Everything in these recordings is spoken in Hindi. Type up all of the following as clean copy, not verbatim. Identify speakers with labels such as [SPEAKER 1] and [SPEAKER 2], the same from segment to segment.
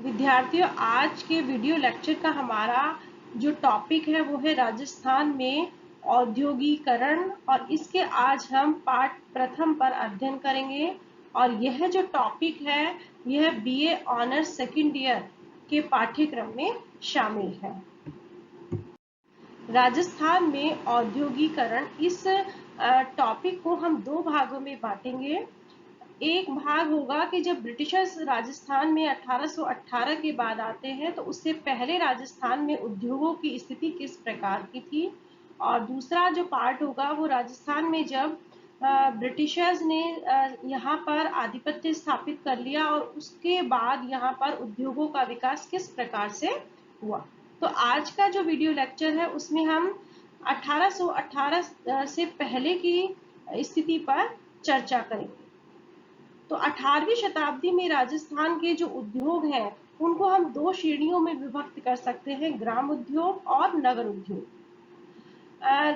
[SPEAKER 1] विद्यार्थियों, आज के वीडियो लेक्चर का हमारा जो टॉपिक है वो है राजस्थान में औद्योगिकरण, और इसके आज हम पाठ प्रथम पर अध्ययन करेंगे। और यह जो टॉपिक है यह बीए ऑनर्स सेकेंड ईयर के पाठ्यक्रम में शामिल है। राजस्थान में औद्योगिकरण, इस टॉपिक को हम दो भागों में बांटेंगे। एक भाग होगा कि जब ब्रिटिशर्स राजस्थान में 1818 के बाद आते हैं तो उससे पहले राजस्थान में उद्योगों की स्थिति किस प्रकार की थी, और दूसरा जो पार्ट होगा वो राजस्थान में जब ब्रिटिशर्स ने यहाँ पर आधिपत्य स्थापित कर लिया और उसके बाद यहाँ पर उद्योगों का विकास किस प्रकार से हुआ। तो आज का जो वीडियो लेक्चर है उसमें हम 1818 से पहले की स्थिति पर चर्चा करेंगे। तो 18वीं शताब्दी में राजस्थान के जो उद्योग हैं उनको हम दो श्रेणियों में विभक्त कर सकते हैं, ग्राम उद्योग और नगर उद्योग।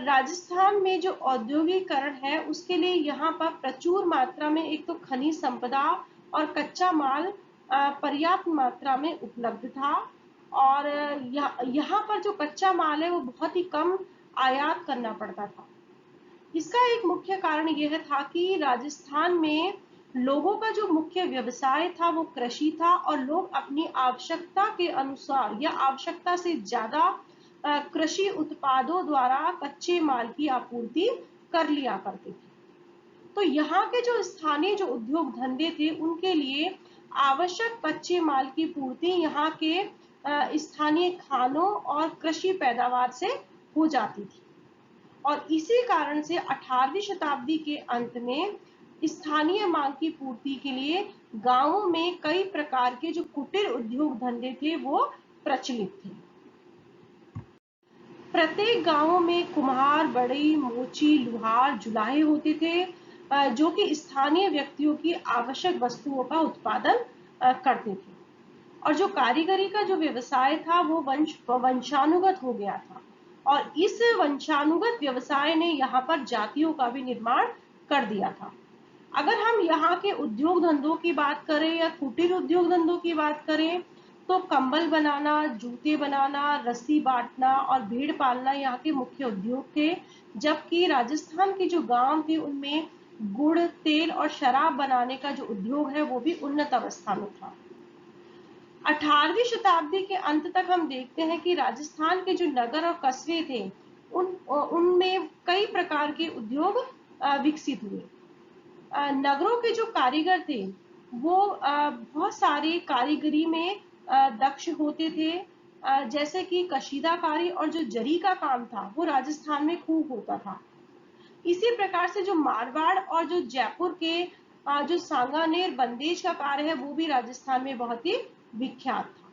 [SPEAKER 1] राजस्थान में जो औद्योगिकरण है उसके लिए यहाँ पर प्रचुर मात्रा में एक तो खनिज संपदा और कच्चा माल पर्याप्त मात्रा में उपलब्ध था, और यहाँ पर जो कच्चा माल है वो बहुत ही कम आयात करना पड़ता था। इसका एक मुख्य कारण यह था कि राजस्थान में लोगों का जो मुख्य व्यवसाय था वो कृषि था, और लोग अपनी आवश्यकता के अनुसार या आवश्यकता से ज्यादा कृषि उत्पादों द्वारा कच्चे माल की आपूर्ति कर लिया करते थे। तो यहाँ के जो स्थानीय जो उद्योग धंधे थे उनके लिए आवश्यक कच्चे माल की पूर्ति यहाँ के स्थानीय खानों और कृषि पैदावार से हो जाती थी। और इसी कारण से 18वीं शताब्दी के अंत में स्थानीय मांग की पूर्ति के लिए गांवों में कई प्रकार के जो कुटीर उद्योग धंधे थे वो प्रचलित थे। प्रत्येक गांवों में कुम्हार, बढ़ई, मोची, लुहार, जुलाहे होते थे जो कि स्थानीय व्यक्तियों की आवश्यक वस्तुओं का उत्पादन करते थे। और जो कारीगरी का जो व्यवसाय था वो वंशानुगत हो गया था, और इस वंशानुगत व्यवसाय ने यहाँ पर जातियों का भी निर्माण कर दिया था। अगर हम यहाँ के उद्योग धंधों की बात करें या कुटीर उद्योग धंधों की बात करें तो कंबल बनाना, जूते बनाना, रस्सी बांटना और भेड़ पालना यहाँ के मुख्य उद्योग थे, जबकि राजस्थान के जो गांव थे उनमें गुड़, तेल और शराब बनाने का जो उद्योग है वो भी उन्नत अवस्था में था। 18वीं शताब्दी के अंत तक हम देखते हैं कि राजस्थान के जो नगर और कस्बे थे उनमें कई प्रकार के उद्योग विकसित हुए। नगरों के जो कारीगर थे वो बहुत सारी कारीगरी में दक्ष होते थे, जैसे कि कशीदाकारी और जो जरी का काम था वो राजस्थान में खूब होता था। इसी प्रकार से जो मारवाड़ और जो जयपुर के जो सांगानेर बंदेज का कार्य है वो भी राजस्थान में बहुत ही विख्यात था।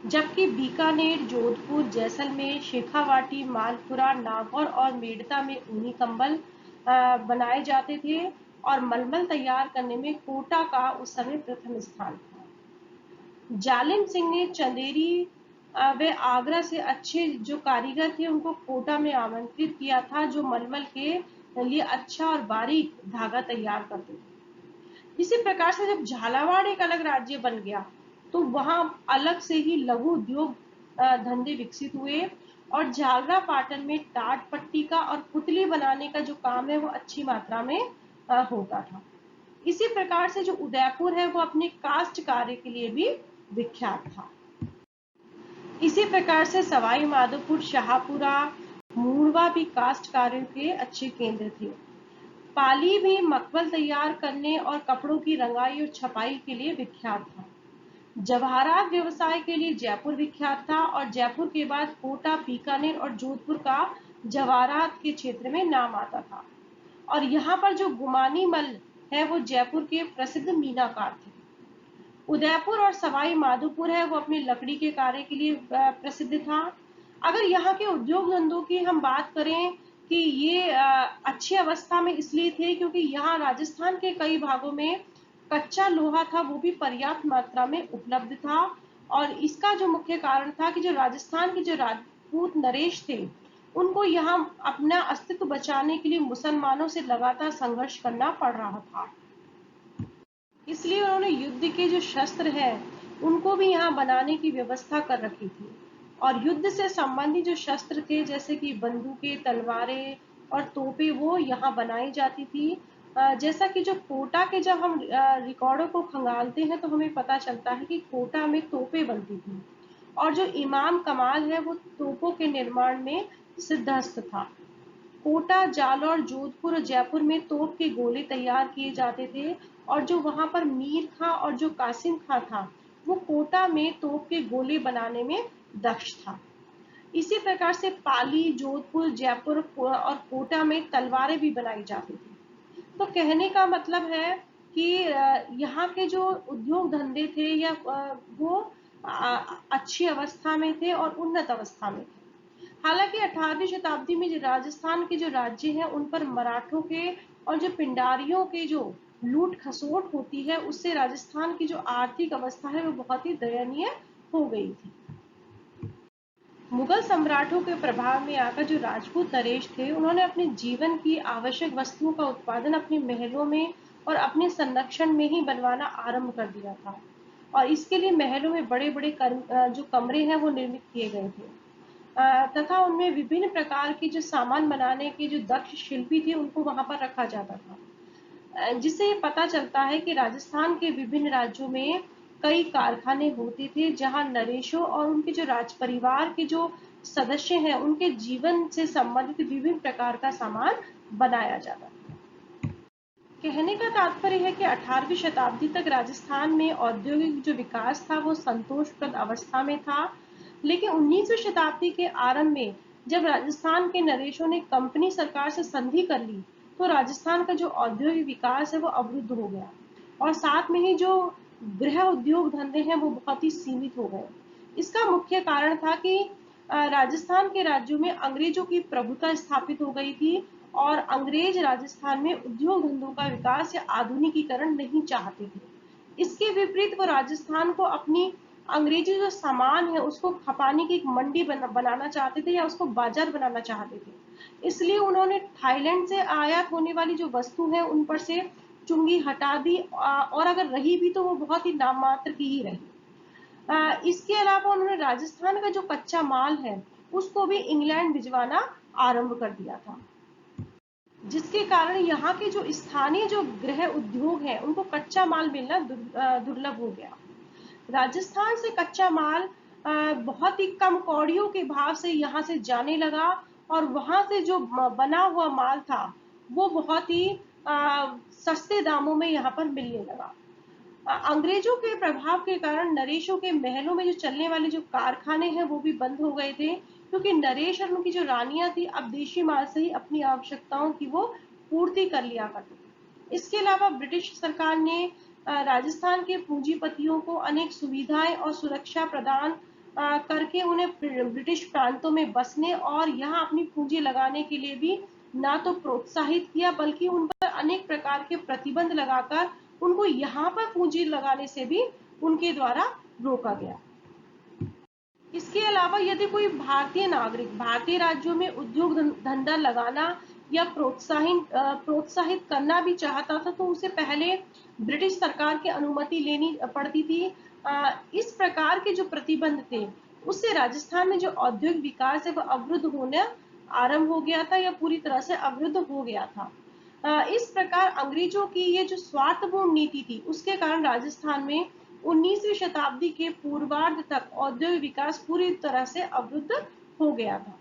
[SPEAKER 1] जबकि बीकानेर, जोधपुर, जैसलमेर, शेखावाटी, मालपुरा, नागौर और मेड़ता में ऊनी कंबल बनाए जाते थे, और मलमल तैयार करने में कोटा का उस समय प्रथम स्थान था। जालिम सिंह ने चंदेरी व आगरा से अच्छे जो कारीगर थे उनको कोटा में आमंत्रित किया था, जो मलमल के लिए अच्छा और बारीक धागा तैयार करते थे। इसी प्रकार से जब झालावाड़ एक अलग राज्य बन गया तो वहां अलग से ही लघु उद्योग धंधे विकसित हुए, और झालरा पाटन में टाट पट्टी का और पुतली बनाने का जो काम है वो अच्छी मात्रा में होता था। इसी प्रकार से जो उदयपुर है वो अपने कास्ट कार्य के लिए भी विख्यात था। इसी प्रकार से सवाई माधोपुर, शाहपुरा, मूड़वा भी कास्ट कार्यों के अच्छे केंद्र थे। पाली भी मकबल तैयार करने और कपड़ों की रंगाई और छपाई के लिए विख्यात था। जवाहरात व्यवसाय के लिए जयपुर विख्यात था, और जयपुर के बाद कोटा, बीकानेर और जोधपुर का जवाहरात के क्षेत्र में नाम आता था। और यहाँ पर जो गुमानी मल है वो जयपुर के प्रसिद्ध मीनाकार थे। उदयपुर और सवाई माधोपुर है वो अपनी लकड़ी के कार्य के लिए प्रसिद्ध था। अगर यहाँ के उद्योग धंधों की हम बात करें कि ये अच्छी अवस्था में इसलिए थे क्योंकि यहाँ राजस्थान के कई भागों में कच्चा लोहा था वो भी पर्याप्त मात्रा में उपलब्ध था, और इसका जो मुख्य कारण था कि जो राजस्थान के जो राजपूत नरेश थे उनको यहाँ अपना अस्तित्व बचाने के लिए मुसलमानों से लगातार संघर्ष करना पड़ रहा था। इसलिए उन्होंने युद्ध के जो शस्त्र हैं उनको भी यहाँ बनाने की व्यवस्था कर रखी थी। और युद्ध से संबंधित जो शस्त्र थे जैसे कि बंदूकें, तलवारें और तोपें वो यहाँ बनाई जाती थी। जैसा कि जो कोटा के जब हम रिकॉर्डों को खंगालते हैं तो हमें पता चलता है कि कोटा में तोपें बनती थी और जो इमाम कमाल है वो तोपों के निर्माण में सिद्धहस्त था। कोटा, जालौर, जोधपुर और जयपुर में तोप के गोले तैयार किए जाते थे और जो वहां पर मीर खां और जो कासिम खां था वो कोटा में तोप के गोले बनाने में दक्ष था। इसी प्रकार से पाली, जोधपुर, जयपुर और कोटा में तलवारें भी बनाई जाती थी। तो कहने का मतलब है कि यहाँ के जो उद्योग धंधे थे या वो अच्छी अवस्था में थे और उन्नत अवस्था में थे। हालांकि 18वीं शताब्दी में जो राजस्थान के जो राज्य हैं उन पर मराठों के और जो पिंडारियों के जो लूट खसोट होती है उससे राजस्थान की जो आर्थिक अवस्था है वो बहुत ही दयनीय हो गई थी। मुगल सम्राटों के प्रभाव में आकर जो राजपूत नरेश थे उन्होंने अपने जीवन की आवश्यक वस्तुओं का उत्पादन अपने महलों में और अपने संरक्षण में ही बनवाना आरंभ कर दिया था। और इसके लिए महलों में बड़े बड़े जो कमरे हैं वो निर्मित किए गए थे। तथा उनमें विभिन्न प्रकार के जो सामान बनाने के जो दक्ष शिल्पी थे उनको वहां पर रखा जाता था। जिससे ये पता चलता है कि राजस्थान के विभिन्न राज्यों में कई कारखाने होते थे जहां नरेशों और उनके जो राज परिवार के जो सदस्य हैं उनके जीवन से संबंधित विभिन्न प्रकार का सामान बनाया जाता था। कहने का तात्पर्य है कि 18वीं शताब्दी तक राजस्थान में औद्योगिक जो विकास था वो संतोषप्रद अवस्था में था। लेकिन 19वीं शताब्दी के आरंभ में जब राजस्थान के नरेशों ने कंपनी सरकार से संधि कर ली तो राजस्थान का जो औद्योगिक विकास है वो अवरुद्ध हो गया और साथ में ही जो गृह उद्योग धंधे हैं वो बहुत ही सीमित हो गए। इसका मुख्य कारण था कि राजस्थान के राज्यों में अंग्रेजों की प्रभुता स्थापित हो गई थी और अंग्रेज राजस्थान में उद्योग धंधों का विकास या आधुनिकीकरण नहीं चाहते थे। इसके विपरीत वो राजस्थान को अपनी अंग्रेजी जो सामान है उसको खपाने की एक मंडी बनाना चाहते थे या उसको बाजार बनाना चाहते थे। इसलिए उन्होंने थाईलैंड से आयात होने वाली जो वस्तु है उन पर से चुंगी हटा दी और अगर रही भी तो वो बहुत ही नाम मात्र की ही रही। इसके अलावा उन्होंने राजस्थान का जो कच्चा माल है उसको भी इंग्लैंड भिजवाना आरंभ कर दिया था, जिसके कारण यहाँ के जो स्थानीय जो गृह उद्योग हैं उनको कच्चा माल मिलना दुर्लभ हो गया। राजस्थान से कच्चा माल बहुत ही कम कौड़ियों के भाव से यहाँ से जाने लगा और वहां से जो बना हुआ माल था वो बहुत ही सस्ते दामों में यहाँ पर मिलने लगा। अंग्रेजों के प्रभाव के कारण नरेशों के महलों में जो चलने वाले जो कारखाने हैं वो भी बंद हो गए थे क्योंकि नरेश और उनकी जो रानियां थी अब देशी माल से ही अपनी आवश्यकताओं की वो पूर्ति कर लिया करती थी। इसके अलावा ब्रिटिश सरकार ने राजस्थान के पूंजीपतियों को अनेक सुविधाएं और सुरक्षा प्रदान करके उन्हें ब्रिटिश प्रांतों में बसने और यहाँ अपनी पूंजी लगाने के लिए भी ना तो प्रोत्साहित किया बल्कि उन पर अनेक प्रकार के प्रतिबंध लगाकर उनको यहाँ पर पूंजी लगाने से भी उनके द्वारा रोका गया। इसके अलावा यदि कोई भारतीय नागरिक भारतीय राज्यों में उद्योग धंधा लगाना या प्रोत्साहित करना भी चाहता था तो उसे पहले ब्रिटिश सरकार की अनुमति लेनी पड़ती थी। इस प्रकार के जो प्रतिबंध थे उससे राजस्थान में जो औद्योगिक विकास है वह अवरुद्ध होना आरंभ हो गया था या पूरी तरह से अवरुद्ध हो गया था। इस प्रकार अंग्रेजों की ये जो स्वार्थपूर्ण नीति थी उसके कारण राजस्थान में 19वीं शताब्दी के पूर्वार्ध तक औद्योगिक विकास पूरी तरह से अवरुद्ध हो गया था।